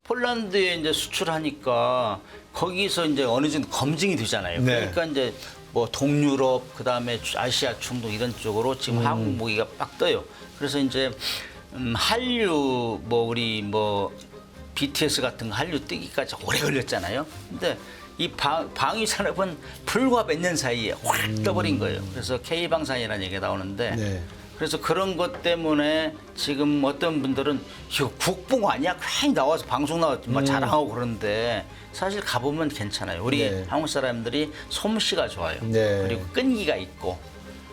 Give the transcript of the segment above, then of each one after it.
폴란드에 이제 수출하니까 거기서 이제 어느 정도 검증이 되잖아요. 네. 그러니까 이제 뭐 동유럽 그다음에 아시아 중동 이런 쪽으로 지금 한국 무기가 빡 떠요. 그래서 이제 한류 뭐 우리 뭐 BTS 같은 거 한류 뜨기까지 오래 걸렸잖아요. 근데 이 방위 산업은 불과 몇 년 사이에 확 떠버린 거예요. 그래서 K방산이라는 얘기가 나오는데 네. 그래서 그런 것 때문에 지금 어떤 분들은 이거 국뽕 아니야? 괜히 나와서 방송 나와서 막 자랑하고 그러는데 사실 가보면 괜찮아요. 우리 네. 한국 사람들이 솜씨가 좋아요. 네. 그리고 끈기가 있고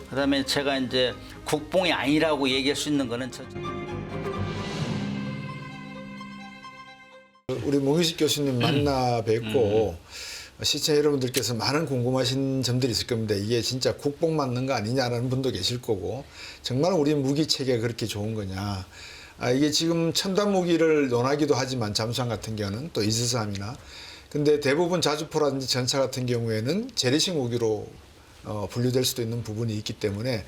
그다음에 제가 이제 국뽕이 아니라고 얘기할 수 있는 거는 우리 몽유식 교수님 만나 뵙고 시청자 여러분들께서 많은 궁금하신 점들이 있을 겁니다. 이게 진짜 국뽕 맞는 거 아니냐라는 분도 계실 거고 정말 우리 무기 체계가 그렇게 좋은 거냐. 이게 지금 첨단 무기를 논하기도 하지만 잠수함 같은 경우는 또 이스함이나 근데 대부분 자주포라든지 전차 같은 경우에는 재래식 무기로 분류될 수도 있는 부분이 있기 때문에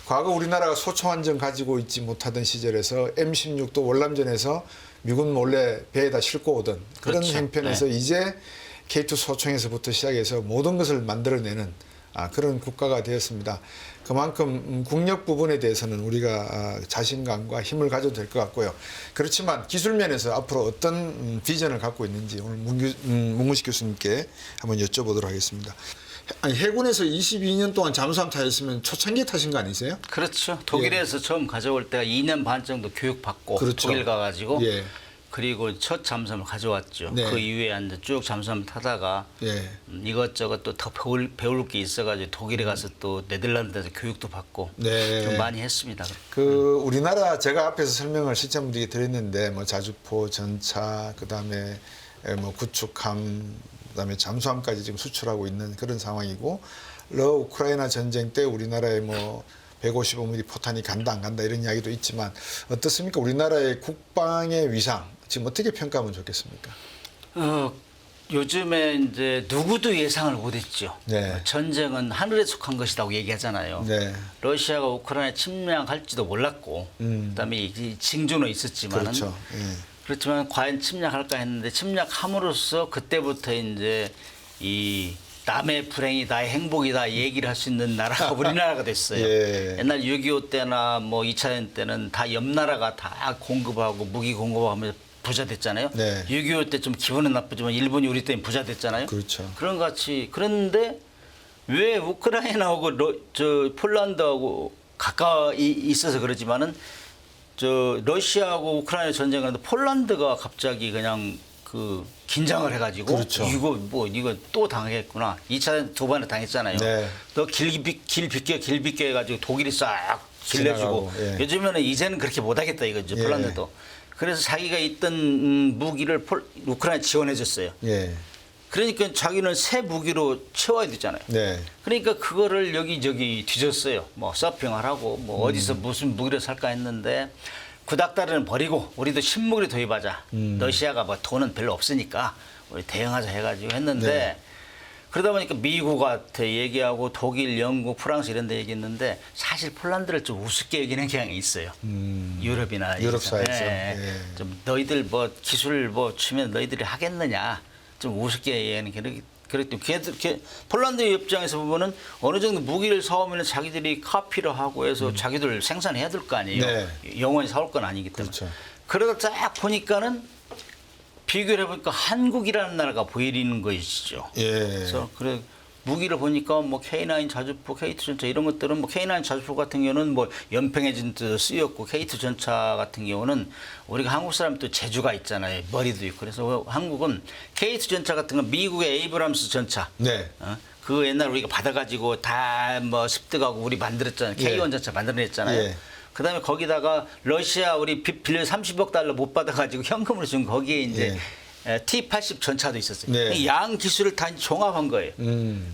과거 우리나라가 소총안전 가지고 있지 못하던 시절에서 M16도 월남전에서 미군 몰래 배에다 싣고 오던 그런 그렇죠. 형편에서 이제 K2 소총에서부터 시작해서 모든 것을 만들어내는 그런 국가가 되었습니다. 그만큼 국력 부분에 대해서는 우리가 자신감과 힘을 가져도 될 것 같고요. 그렇지만 기술 면에서 앞으로 어떤 비전을 갖고 있는지 오늘 문구식 교수님께 한번 여쭤보도록 하겠습니다. 아니, 해군에서 22년 동안 잠수함 타셨으면 초창기에 타신 거 아니세요? 그렇죠. 독일에서 처음 가져올 때가 2년 반 정도 교육받고 그렇죠. 독일 가가지고 예. 그리고 첫 잠수함을 가져왔죠. 네. 그 이후에 이제 쭉 잠수함 타다가 예. 이것저것 또 더 배울 게 있어가지고 독일에 가서 또 네덜란드에서 교육도 받고 네. 좀 많이 했습니다. 그 우리나라 제가 앞에서 설명을 시청자분들에게 드렸는데 뭐 자주포, 전차, 그다음에 뭐 구축함, 그다음에 잠수함까지 지금 수출하고 있는 그런 상황이고 우크라이나 전쟁 때 우리나라에 뭐 155mm 포탄이 간다 안 간다 이런 이야기도 있지만 어떻습니까? 우리나라의 국방의 위상 지금 어떻게 평가하면 좋겠습니까? 요즘에 이제 누구도 예상을 못했죠. 네. 전쟁은 하늘에 속한 것이라고 얘기하잖아요. 네. 러시아가 우크라이나 침략할지도 몰랐고, 그다음에 이 징조는 있었지만은 그렇죠. 예. 그렇지만 과연 침략할까 했는데 침략함으로써 그때부터 이제 이 남의 불행이 나의 행복이다 얘기를 할 수 있는 나라가 우리나라가 됐어요. 예. 옛날 6.25 때나 뭐 2차 대전 때는 다 옆 나라가 다 공급하고 무기 공급하면서 부자 됐잖아요. 네. 6.25 때 좀 기분은 나쁘지만 일본이 우리 때문에 부자 됐잖아요. 그렇죠. 그런 같이 그런데 왜 우크라이나하고 저 폴란드하고 가까이 있어서 그러지만은 저 러시아하고 우크라이나 전쟁을 하는데 폴란드가 갑자기 그냥 그 긴장을 해가지고 그렇죠. 이거 또 당하겠구나. 2차 두 번에 당했잖아요. 네. 너 길 비껴 해가지고 독일이 싹 길내주고 지나가고, 예. 요즘에는 이제는 그렇게 못하겠다 이거죠. 예. 폴란드도. 그래서 자기가 있던 무기를 우크라이나 지원해줬어요. 예. 그러니까 자기는 새 무기로 채워야 되잖아요. 네. 그러니까 그거를 여기저기 뒤졌어요. 뭐 서핑하라고 뭐 어디서 무슨 무기를 살까 했는데 구닥다리는 버리고 우리도 신무기를 도입하자. 러시아가 뭐 돈은 별로 없으니까 우리 대응하자 해가지고 했는데 네. 그러다 보니까 미국한테 얘기하고 독일, 영국, 프랑스 이런 데 얘기했는데 사실 폴란드를 좀 우습게 여기는 경향이 있어요. 유럽이나 유럽 사회에서. 예. 예. 좀 너희들 뭐 기술 뭐 주면 너희들이 하겠느냐 좀 우습게 얘기하는 그랬더니 폴란드 입장에서 보면은 어느 정도 무기를 사오면 자기들이 카피를 하고 해서 자기들 생산해야 될 거 아니에요. 네. 영원히 사올 건 아니기 때문에. 그렇죠. 그러다 딱 보니까는 비교를 해보니까 한국이라는 나라가 보이는 것이죠. 예. 그래서 그래 무기를 보니까 뭐 K9 자주포, K2 전차 이런 것들은 뭐 K9 자주포 같은 경우는 뭐 연평해진도 쓰였고 K2 전차 같은 경우는 우리가 한국 사람 또 재주가 있잖아요. 머리도 있고 그래서 한국은 K2 전차 같은 건 미국의 에이브람스 전차. 네. 그 옛날 우리가 받아가지고 다 뭐 습득하고 우리 만들었잖아요. K1 전차 만들어냈잖아요. 예. 그다음에 거기다가 러시아 우리 빚 빌려 30억 달러 못 받아가지고 현금으로 준 거기에 이제 T-80 전차도 있었어요. 네. 양 기술을 다 종합한 거예요.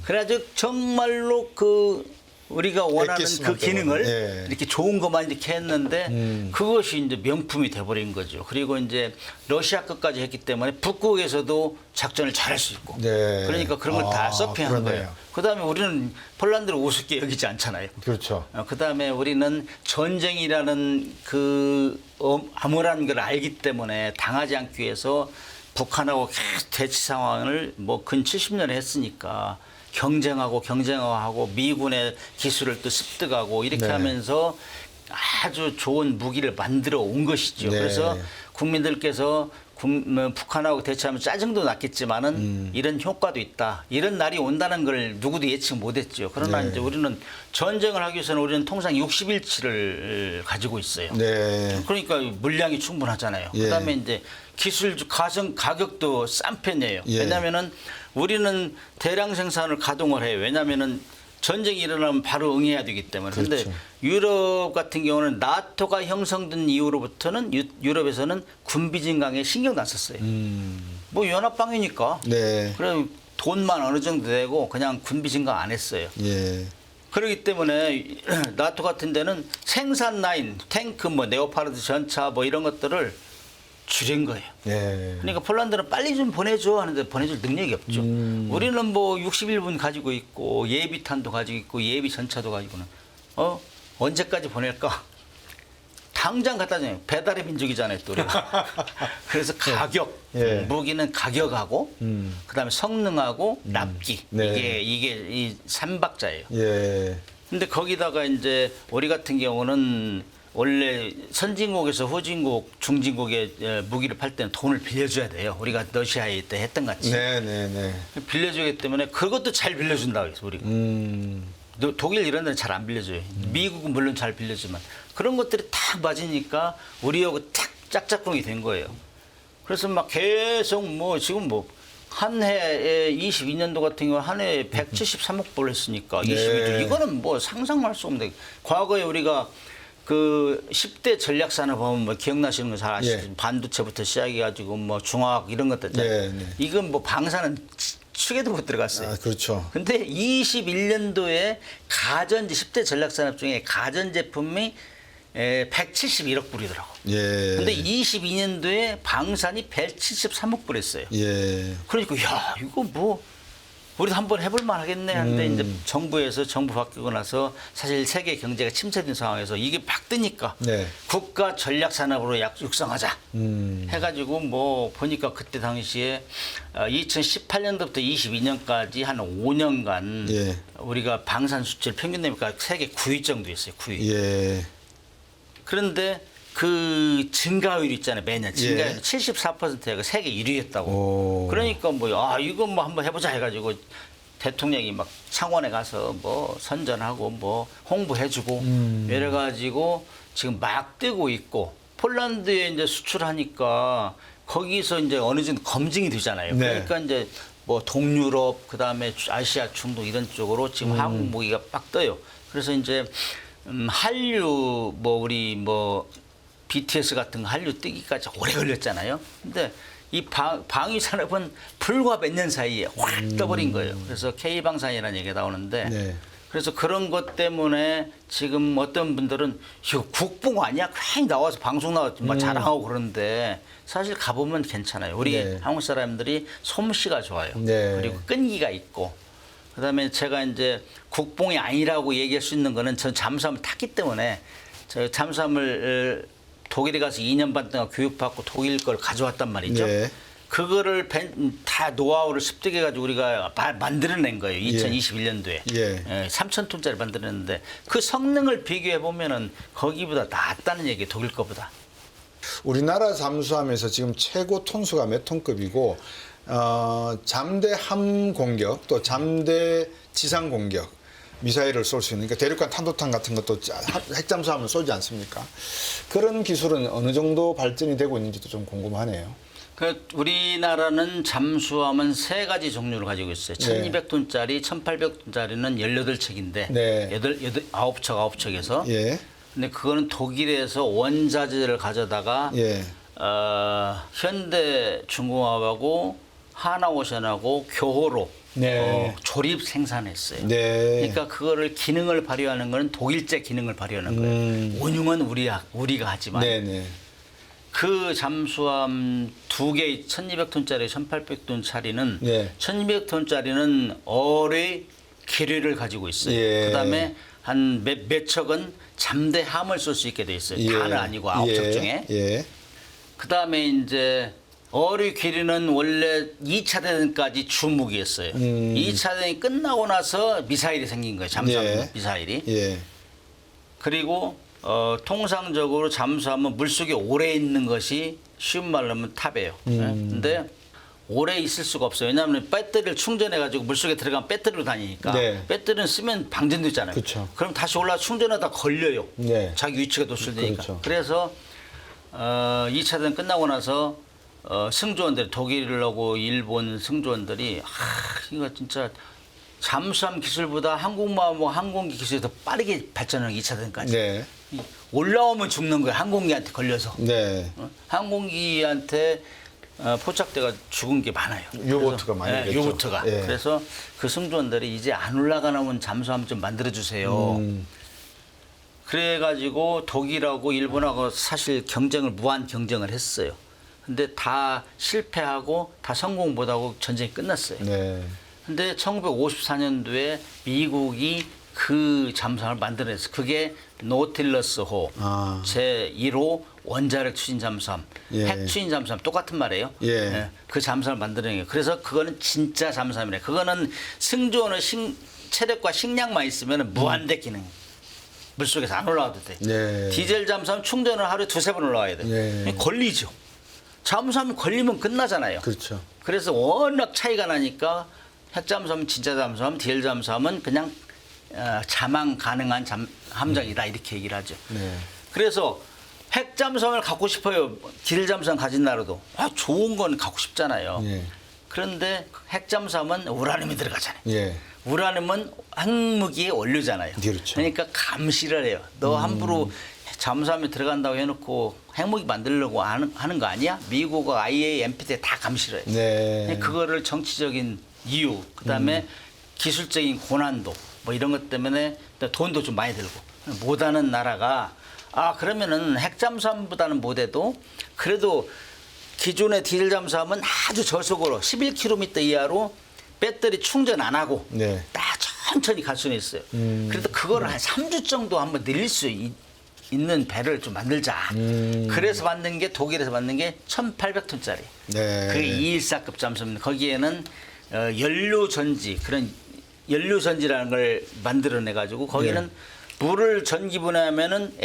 그래가지고 정말로 그 우리가 원하는 엑기스만 그 기능을 때문에. 예. 이렇게 좋은 것만 이렇게 했는데 그것이 이제 명품이 돼버린 거죠. 그리고 이제 러시아 끝까지 했기 때문에 북극에서도 작전을 잘할 수 있고. 네. 그러니까 그런 걸 다 서핑한 그러네요. 거예요. 그다음에 우리는 폴란드를 우습게 여기지 않잖아요. 그렇죠. 그다음에 우리는 전쟁이라는 그 암울한 걸 알기 때문에 당하지 않기 위해서 북한하고 계속 대치 상황을 뭐 근 70년을 했으니까 경쟁하고 미군의 기술을 또 습득하고 이렇게 네. 하면서 아주 좋은 무기를 만들어 온 것이죠. 네. 그래서 국민들께서 북한하고 대치하면 짜증도 났겠지만은 이런 효과도 있다. 이런 날이 온다는 걸 누구도 예측 못했죠. 그러나 네. 이제 우리는 전쟁을 하기 위해서는 우리는 통상 60일치를 가지고 있어요. 네. 그러니까 물량이 충분하잖아요. 예. 그다음에 이제 기술 가격도 싼 편이에요. 예. 왜냐하면은 우리는 대량 생산을 가동을 해요. 왜냐하면은 전쟁이 일어나면 바로 응해야 되기 때문에. 그런데 그렇죠. 유럽 같은 경우는 나토가 형성된 이후로부터는 유럽에서는 군비 증강에 신경도 안 썼어요. 뭐 연합방위니까. 네. 그래 돈만 어느 정도 되고 그냥 군비 증강 안 했어요. 예. 그렇기 때문에 나토 같은 데는 생산 라인, 탱크, 뭐 네오파르드 전차 뭐 이런 것들을 줄인 거예요. 예. 그러니까 폴란드는 빨리 좀 보내줘 하는데 보내줄 능력이 없죠. 우리는 뭐 61분 가지고 있고 예비탄도 가지고 있고 예비 전차도 가지고는 언제까지 보낼까? 당장 갖다 줘요. 배달의 민족이잖아요, 또 우리가. 그래서 가격, 예. 무기는 가격하고 그다음에 성능하고 납기 네. 이게 이 삼박자예요. 예. 근데 거기다가 이제 우리 같은 경우는 원래 선진국에서 후진국, 중진국에 무기를 팔 때는 돈을 빌려줘야 돼요. 우리가 러시아에 때 했던 같이. 네네네. 빌려주기 때문에 그것도 잘 빌려준다고 해서 우리가. 독일 이런 데는 잘 안 빌려줘요. 미국은 물론 잘 빌려주지만 그런 것들이 딱 맞으니까 우리하고 딱 짝짝꿍이 된 거예요. 그래서 막 계속 뭐 지금 뭐 한 해에 22년도 같은 경우 한 해에 173억 불 했으니까 22조 이거는 뭐 상상할 수 없는데 과거에 우리가 그 10대 전략산업 보면 뭐 기억나시는 거 잘 아시죠? 예. 반도체부터 시작해가지고 뭐 중화학 이런 것들 있잖아요. 네, 네. 이건 뭐 방사는 축에도 못 들어갔어요. 아, 그렇죠. 근데 21년도에 가전제 10대 전략산업 중에 가전제품이 171억 불이더라고. 예. 근데 22년도에 방산이 173억 불했어요. 예. 그러니까 야 이거 뭐 우리도 한번 해볼 만하겠네 하는데 이제 정부 바뀌고 나서 사실 세계 경제가 침체된 상황에서 이게 막 뜨니까 네. 국가 전략 산업으로 육성하자 해가지고 뭐 보니까 그때 당시에 2018년도부터 22년까지 한 5년간 예. 우리가 방산 수출 평균 내니까 세계 9위 정도 있어요. 9위. 예. 그런데 그 증가율 있잖아요. 매년 증가율 예. 74%가 세계 1위였다고. 오. 그러니까 뭐 이거 뭐 한번 해보자 해가지고 대통령이 막 창원에 가서 뭐 선전하고 뭐 홍보해주고 이래가지고 지금 막 뜨고 있고 폴란드에 이제 수출하니까 거기서 이제 어느 정도 검증이 되잖아요. 네. 그러니까 이제 뭐 동유럽 그다음에 아시아 중동 이런 쪽으로 지금 한국 무기가 빡 떠요. 그래서 이제 한류 뭐 우리 뭐 BTS 같은 한류 뜨기까지 오래 걸렸잖아요. 근데 이 방위 산업은 불과 몇 년 사이에 확 떠버린 거예요. 그래서 K방산이라는 얘기가 나오는데 네. 그래서 그런 것 때문에 지금 어떤 분들은 이거 국뽕 아니야? 괜히 나와서 방송 나와서 막 자랑하고 그러는데 사실 가보면 괜찮아요. 우리 네. 한국 사람들이 솜씨가 좋아요. 네. 그리고 끈기가 있고 그다음에 제가 이제 국뽕이 아니라고 얘기할 수 있는 거는 전 잠수함을 탔기 때문에 저 잠수함을 독일에 가서 2년 반 동안 교육받고 독일 걸 가져왔단 말이죠. 네. 그거를 다 노하우를 습득해가지고 우리가 만들어낸 거예요. 2021년도에. 예. 3,000톤짜리 만들었는데 그 성능을 비교해 보면은 거기보다 낫다는 얘기예요. 독일 거보다. 우리나라 잠수함에서 지금 최고 톤수가 몇 톤급이고 잠대 함 공격 또 잠대 지상 공격 미사일을 쏠 수 있는 그러니까 대륙간 탄도탄 같은 것도 핵잠수함을 쏘지 않습니까? 그런 기술은 어느 정도 발전이 되고 있는지도 좀 궁금하네요. 우리나라는 잠수함은 세 가지 종류를 가지고 있어요. 네. 1,200톤짜리, 1,800톤짜리는 18척인데 네. 9척에서 예. 근데 그거는 독일에서 원자재를 가져다가 예. 현대중공업하고 하나오션하고 교호로 네. 조립 생산했어요. 네. 그러니까 그거를 기능을 발휘하는 거는 독일제 기능을 발휘하는 거예요. 운용은 우리가 하지만 네네. 그 잠수함 2개 1200톤짜리 1800톤짜리는 네. 1200톤짜리는 어뢰 기뢰를 가지고 있어요. 예. 그다음에 한 몇 척은 잠대함을 쏠 수 있게 돼 있어요. 예. 다는 아니고 9척 중에. 예. 그다음에 이제 어뢰 기뢰는 원래 2차 대전까지 주무기였어요. 2차 대전이 끝나고 나서 미사일이 생긴 거예요. 잠수함 예. 미사일이. 예. 그리고 통상적으로 잠수함은 물속에 오래 있는 것이 쉬운 말로 하면 탑이에요. 근데 오래 있을 수가 없어요. 왜냐하면 배터리를 충전해가지고 물속에 들어가면 배터리로 다니니까 네. 배터리는 쓰면 방전되잖아요. 그쵸. 그럼 다시 올라 충전하다 걸려요. 네. 자기 위치가 노출되니까. 그렇죠. 그래서 2차 대전 끝나고 나서 승조원들 독일하고 일본 승조원들이 이거 진짜 잠수함 기술보다 항공모하고 항공기 기술이 더 빠르게 발전하는 2차 대전까지. 네. 올라오면 죽는 거예요. 항공기한테 걸려서. 네. 항공기한테 포착돼가 죽은 게 많아요. 유보트가 많이 그래서, 됐죠. 유보트가. 예. 그래서 그 승조원들이 이제 안 올라가는 잠수함 좀 만들어 주세요. 그래가지고 독일하고 일본하고 사실 무한 경쟁을 했어요. 근데 다 실패하고 다 성공 못하고 전쟁이 끝났어요. 네. 근데 1954년도에 미국이 그 잠수함을 만들어냈어요. 그게 노틸러스호 아. 제1호 원자력 추진 잠수함, 예. 핵 추진 잠수함 똑같은 말이에요. 예. 그 잠수함을 만들어낸 거예요. 그래서 그거는 진짜 잠수함이래. 그거는 승조원의 체력과 식량만 있으면 무한대 기능. 물속에서 안 올라와도 돼. 네. 디젤 잠수함 충전을 하루에 2-3번 올라와야 돼. 예. 걸리죠. 잠수함 걸리면 끝나잖아요. 그렇죠. 그래서 워낙 차이가 나니까 핵잠수함은 진짜 잠수함, 디젤 잠수함은 그냥 자망 가능한 함정이다 이렇게 얘기를 하죠. 네. 그래서 핵잠수함을 갖고 싶어요. 디젤 잠수함 가진 나라도. 좋은 건 갖고 싶잖아요. 예. 그런데 핵잠수함은 우라늄이 들어가잖아요. 예. 우라늄은 핵무기에 원료잖아요. 그렇죠. 그러니까 감시를 해요. 너 함부로 잠수함에 들어간다고 해놓고 핵무기 만들려고 하는 거 아니야? 미국과 IAEA 때 다 감시를 해요. 네. 그거를 정치적인 이유, 그다음에 기술적인 고난도 뭐 이런 것 때문에 돈도 좀 많이 들고 못하는 나라가 그러면은 핵잠수함보다는 못해도 그래도 기존의 디젤 잠수함은 아주 저속으로 11km 이하로 배터리 충전 안 하고 네. 딱 천천히 갈 수는 있어요. 그래도 그거를 한 3주 정도 한번 늘릴 수 있는 배를 좀 만들자. 그래서 만든 게 독일에서 만든 게 1,800톤짜리. 네. 그게 214급 잠수함입니다. 거기에는 연료전지 그런 연료전지라는 걸 만들어내 가지고 거기는 물을 전기분해하면은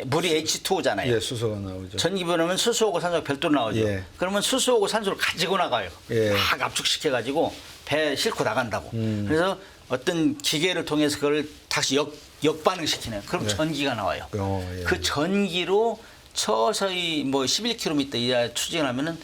물이 H2O잖아요. 예, 수소가 나오죠. 전기분해하면 수소하고 산소가 별도로 나오죠. 예. 그러면 수소하고 산소를 가지고 나가요. 예. 막 압축시켜 가지고 배에 싣고 나간다고. 그래서 어떤 기계를 통해서 그걸 다시 역반응시키는 그럼 전기가 나와요. 예. 그 전기로 서서히 뭐 11km 이하 추진하면은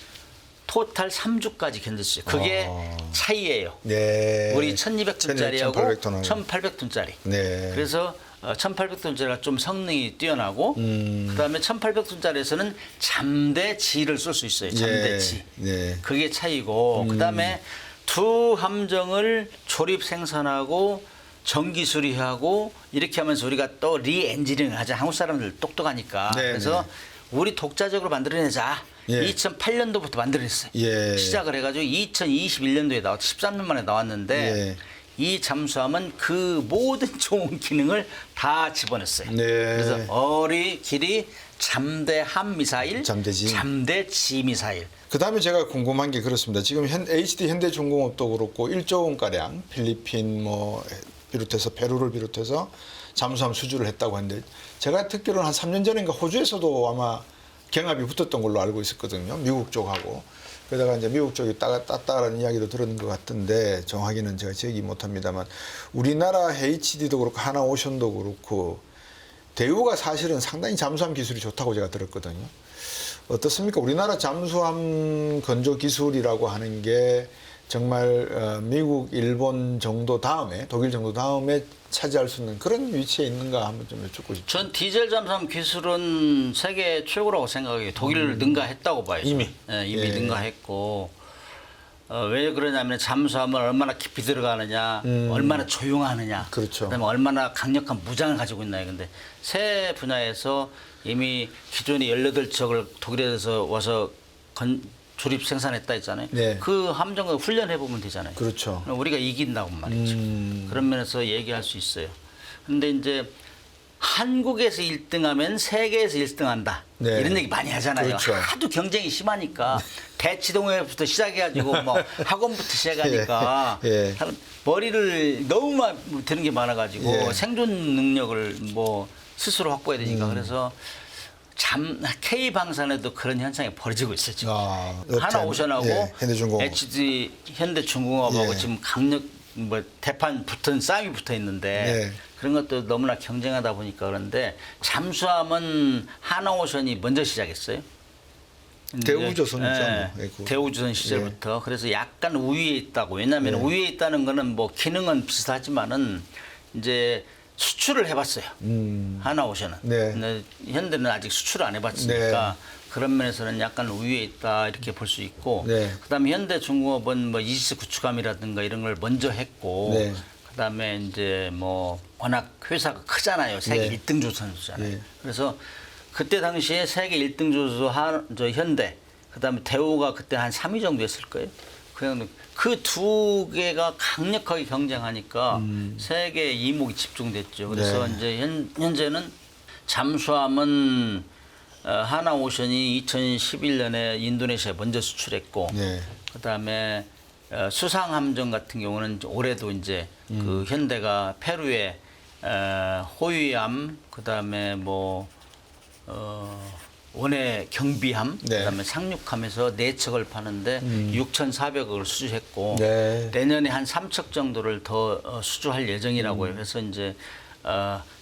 토탈 3주까지 견딜 수 있어요. 그게 차이예요. 네. 우리 1200톤짜리하고 1800톤하고. 1800톤짜리. 네. 그래서 1800톤짜리가 좀 성능이 뛰어나고 그다음에 1800톤짜리에서는 잠대지를 쏠 수 있어요. 잠대지. 네. 그게 차이고 그다음에 두 함정을 조립 생산하고 정기 수리하고 이렇게 하면서 우리가 또 리엔지닝을 하자. 한국 사람들 똑똑하니까. 네, 그래서 우리 독자적으로 만들어내자. 예. 2008년도부터 만들어냈어요. 예. 시작을 해가지고 2021년도에 나왔 13년 만에 나왔는데 예. 이 잠수함은 그 모든 좋은 기능을 다 집어넣었어요. 네. 그래서 어리, 길이, 잠대함 미사일, 잠대지. 잠대지 미사일. 그다음에 제가 궁금한 게 그렇습니다. 지금 HD 현대중공업도 그렇고 1조 원 가량 필리핀 뭐 비롯해서 페루를 비롯해서 잠수함 수주를 했다고 하는데 제가 듣기로는 한 3년 전인가 호주에서도 아마 경합이 붙었던 걸로 알고 있었거든요. 미국 쪽하고. 그러다가 이제 미국 쪽이 땄다라는 이야기도 들은 것 같은데 정확히는 제가 기억이 못합니다만 우리나라 HD도 그렇고 하나오션도 그렇고 대우가 사실은 상당히 잠수함 기술이 좋다고 제가 들었거든요. 어떻습니까? 우리나라 잠수함 건조 기술이라고 하는 게 정말 미국, 일본 정도 다음에 독일 정도 다음에 차지할 수 있는 그런 위치에 있는가 한번 좀 여쭙고 싶습니다. 전 디젤 잠수함 기술은 세계 최고라고 생각해요. 독일을 능가했다고 봐요. 이미? 이미 예. 능가했고 왜 그러냐면 잠수함을 얼마나 깊이 들어가느냐, 얼마나 조용하느냐, 그렇죠. 그다음에 얼마나 강력한 무장을 가지고 있나요. 근데 새 분야에서 이미 기존의 18척을 독일에서 와서 조립 생산했다 했잖아요. 네. 그 함정을 훈련해 보면 되잖아요. 그렇죠. 우리가 이긴다고 말이죠. 그런 면에서 얘기할 수 있어요. 근데 이제 한국에서 1등하면 세계에서 1등한다. 네. 이런 얘기 많이 하잖아요. 그렇죠. 하도 경쟁이 심하니까 대치동회부터 시작해가지고 뭐 학원부터 시작하니까 예. 머리를 너무 드는 게 많아가지고 예. 생존 능력을 뭐 스스로 확보해야 되니까 그래서 K 방산에도 그런 현상이 벌어지고 있어요. 지금. 하나오션하고 예, 현대중공업. HD 현대중공업하고 예. 지금 강력 뭐 대판 붙은 싸움이 붙어 있는데 예. 그런 것도 너무나 경쟁하다 보니까 그런데 잠수함은 하나오션이 먼저 시작했어요. 대우조선이죠. 예, 뭐. 예, 그- 대우조선 시절부터 그래서 약간 우위에 있다고. 왜냐하면 우위에 있다는 거는 뭐 기능은 비슷하지만은 이제 수출을 해봤어요. 하나오션은. 네. 근데 현대는 아직 수출을 안 해봤으니까 그런 면에서는 약간 우위에 있다 이렇게 볼 수 있고. 네. 그다음에 현대중공업은 뭐 이지스 구축함이라든가 이런 걸 먼저 했고. 네. 그다음에 이제 뭐 워낙 회사가 크잖아요. 세계 네. 1등 조선소잖아요. 네. 그래서 그때 당시에 세계 1등 조선소 저 현대, 그다음에 대우가 그때 한 3위 정도 했을 거예요. 그냥 그 두 개가 강력하게 경쟁하니까 세계 이목이 집중됐죠. 그래서 네. 이제 현재는 잠수함은 하나오션이 2011년에 인도네시아에 먼저 수출했고, 네. 그다음에 수상함정 같은 경우는 이제 올해도 이제 그 현대가 페루에 호위함, 그다음에 뭐 원해 경비함, 네. 그다음에 상륙함에서 4척을 파는데 6,400억을 수주했고 네. 내년에 한 3척 정도를 더 수주할 예정이라고 해요. 그래서 이제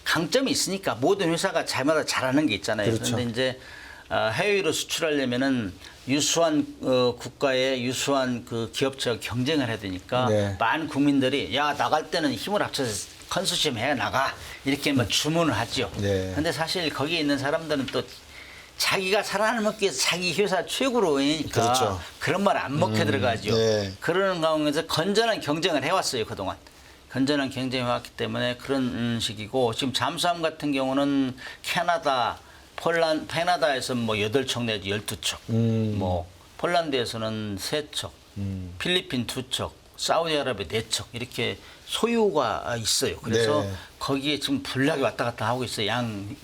강점이 있으니까 모든 회사가 자마다 잘하는 게 있잖아요. 그렇죠. 그런데 이제 해외로 수출하려면은 유수한 국가의 유수한 그 기업체와 경쟁을 해야 되니까 네. 많은 국민들이 야 나갈 때는 힘을 합쳐서 컨소시엄 해 나가 이렇게 뭐 주문을 하죠. 네. 근데 사실 거기에 있는 사람들은 또 자기가 살아남기 위해서 자기 회사 최고로 하니까 그렇죠. 그런 말 안 먹혀 들어가죠. 네. 그러는 가운데서 건전한 경쟁을 해왔어요 그동안. 건전한 경쟁을 해왔기 때문에 그런 식이고 지금 잠수함 같은 경우는 캐나다에서 뭐 8척 내지 12척, 뭐 폴란드에서는 3척, 필리핀 2척, 사우디아라비아 4척 이렇게 소유가 있어요. 그래서 네. 거기에 지금 불락이 왔다 갔다 하고 있어요. 양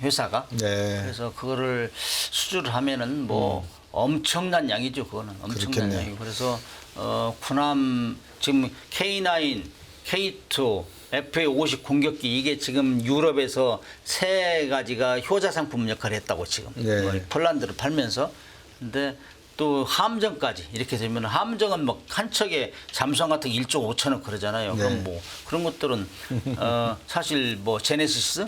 회사가. 네. 그래서 그거를 수주를 하면은 뭐 엄청난 양이죠. 그거는 엄청난 그렇겠네요. 양이고 그래서 군함 지금 K9, K2, FA-50 공격기 이게 지금 유럽에서 3가지가 효자 상품 역할을 했다고 지금 네. 뭐 폴란드를 팔면서 근데 또 함정까지 이렇게 되면 함정은 뭐 한 척에 잠수함 같은 게 1조 5천억 그러잖아요. 네. 그럼 뭐 그런 것들은 사실 뭐 제네시스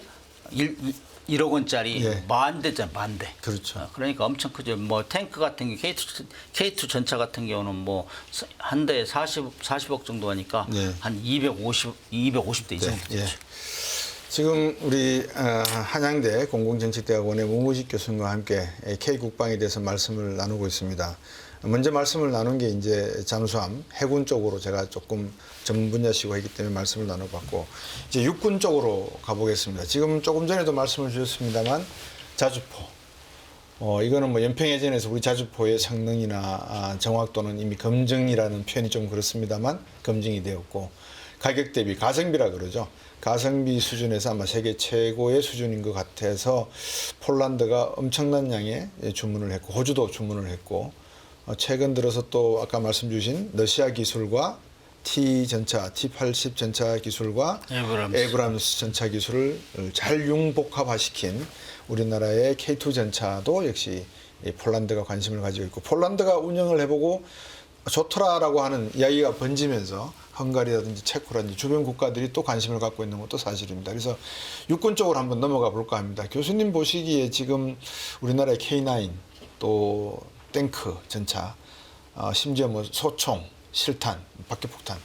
1억 원짜리 예. 만 대잖아, 만 대. 그렇죠. 그러니까 엄청 크죠. 뭐 탱크 같은 게 K2 전차 같은 경우는 뭐 한 대에 40억 정도 하니까 네. 한 250대 이상 예. 되죠. 지금 우리 한양대 공공정책대학원의 문무식 교수님과 함께 K국방에 대해서 말씀을 나누고 있습니다. 먼저 말씀을 나눈 게 이제 잠수함, 해군 쪽으로 제가 조금 전문 분야시고 했기 때문에 말씀을 나눠봤고 이제 육군 쪽으로 가보겠습니다. 지금 조금 전에도 말씀을 주셨습니다만 자주포. 이거는 뭐 연평해전에서 우리 자주포의 성능이나 정확도는 이미 검증이라는 표현이 좀 그렇습니다만 검증이 되었고 가격 대비 가성비라 그러죠. 가성비 수준에서 아마 세계 최고의 수준인 것 같아서 폴란드가 엄청난 양의 주문을 했고 호주도 주문을 했고 최근 들어서 또 아까 말씀 주신 러시아 기술과 T-전차, T-80 전차 기술과 에브람스 전차 기술을 잘 융복합화시킨 우리나라의 K2 전차도 역시 폴란드가 관심을 가지고 있고 폴란드가 운영을 해보고 좋더라라고 하는 이야기가 번지면서 헝가리라든지 체코라든지 주변 국가들이 또 관심을 갖고 있는 것도 사실입니다. 그래서 육군 쪽으로 한번 넘어가 볼까 합니다. 교수님 보시기에 지금 우리나라의 K9 또 탱크 전차 심지어 뭐 소총, 실탄, 박격폭탄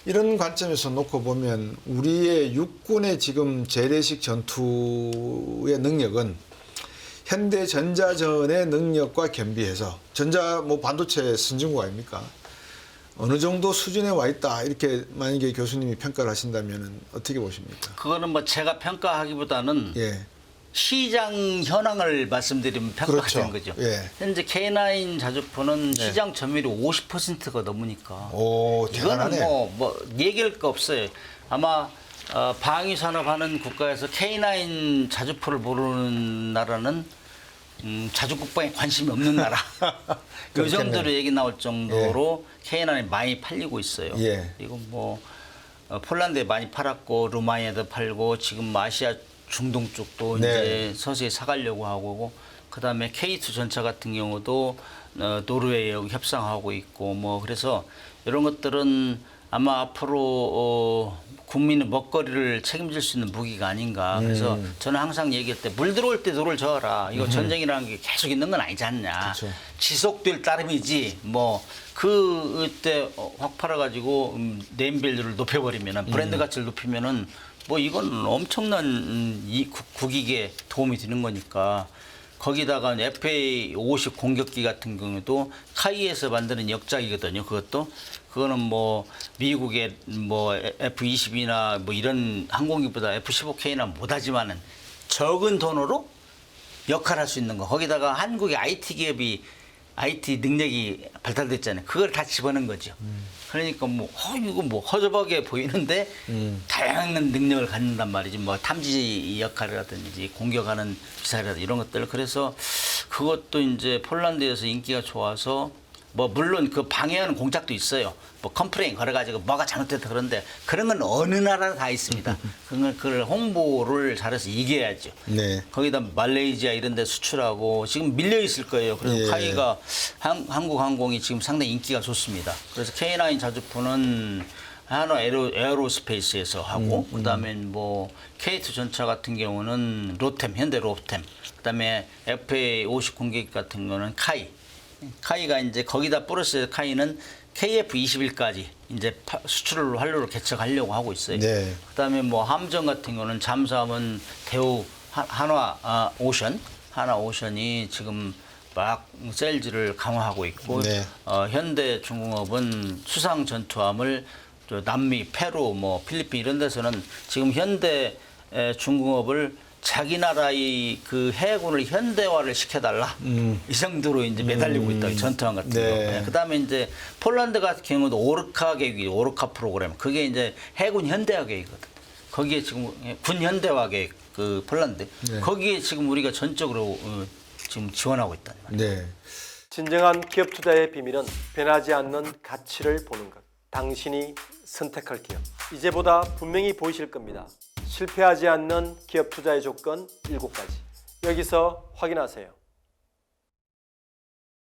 이런 관점에서 놓고 보면 우리의 육군의 지금 재래식 전투의 능력은 현대 전자전의 능력과 겸비해서 전자 뭐 반도체 선진국 아닙니까? 어느 정도 수준에 와 있다 이렇게 만약에 교수님이 평가를 하신다면 어떻게 보십니까? 그거는 뭐 제가 평가하기보다는 예, 시장 현황을 말씀드리면 평가가 그렇죠. 되는 거죠. 예. 현재 K9 자주포는 시장 점유율이 50%가 넘으니까 오, 대단하네. 이거는 뭐 얘기할 거 없어요. 아마 방위 산업하는 국가에서 K9 자주포를 모르는 나라는 자주 국방에 관심이 없는 나라. 그 정도로 얘기 나올 정도로 K9이 많이 팔리고 있어요. 예. 그리고 뭐 폴란드에 많이 팔았고 루마니아도 팔고 지금 뭐 아시아 중동 쪽도 네. 이제 서서히 사가려고 하고 그다음에 K2 전차 같은 경우도 노르웨이하고 협상하고 있고 뭐 그래서 이런 것들은 아마 앞으로 국민의 먹거리를 책임질 수 있는 무기가 아닌가. 그래서 저는 항상 얘기할 때 물 들어올 때 노를 저어라. 이거 전쟁이라는 게 계속 있는 건 아니지 않냐. 그렇죠. 지속될 따름이지. 뭐 그때 확 팔아가지고 네임밸류를 높여버리면은 브랜드 가치를 높이면은 뭐 이건 엄청난 이 국익에 도움이 되는 거니까. 거기다가 FA-50 공격기 같은 경우도 카이에서 만드는 역작이거든요. 그거는 뭐 미국의 뭐 F-22나 뭐 이런 항공기보다 F-15K나 못하지만은 적은 돈으로 역할할 수 있는 거. 거기다가 한국의 IT 기업이 IT 능력이 발달됐잖아요. 그걸 다 집어넣은 거죠. 그러니까 뭐 이거 뭐 허접하게 보이는데 다양한 능력을 갖는단 말이지. 뭐 탐지 역할이라든지 공격하는 미사일이라든지 이런 것들. 그래서 그것도 이제 폴란드에서 인기가 좋아서 뭐 물론 그 방해하는 공작도 있어요. 뭐 컴플레인 걸어가지고 뭐가 잘못됐다 그런데 그런 건 어느 나라 다 있습니다. 그걸 홍보를 잘해서 이겨야죠. 네. 거기다 말레이시아 이런 데 수출하고 지금 밀려 있을 거예요. 그래서 예. 카이가 한국 항공이 지금 상당히 인기가 좋습니다. 그래서 K9 자주포는 한화 에어로스페이스에서 하고 그다음에 뭐 K2 전차 같은 경우는 로템, 현대 로템. 그다음에 FA-50 공격기 같은 거는 카이가 이제 거기다 플러스 카이는 KF-21까지 이제 수출을 활로로 개척하려고 하고 있어요. 네. 그다음에 뭐 함정 같은 거는 잠수함은 대우 한화 오션이 지금 막 세일즈를 강화하고 있고 네. 현대 중공업은 수상 전투함을 또 남미, 페루, 뭐 필리핀 이런 데서는 지금 현대 중공업을 자기 나라의 그 해군을 현대화를 시켜달라 이 정도로 이제 매달리고 있다. 전투함 같은 네. 경우. 그다음에 이제 폴란드 같은 경우도 오르카 계획이 오르카 프로그램 그게 이제 해군 현대화 계획이거든. 거기에 지금 군 현대화 계획 그 폴란드 네. 거기에 지금 우리가 전적으로 지금 지원하고 있다. 네. 진정한 기업 투자의 비밀은 변하지 않는 가치를 보는 것. 당신이 선택할 기업. 이제보다 분명히 보이실 겁니다. 실패하지 않는 기업 투자의 조건 7가지. 여기서 확인하세요.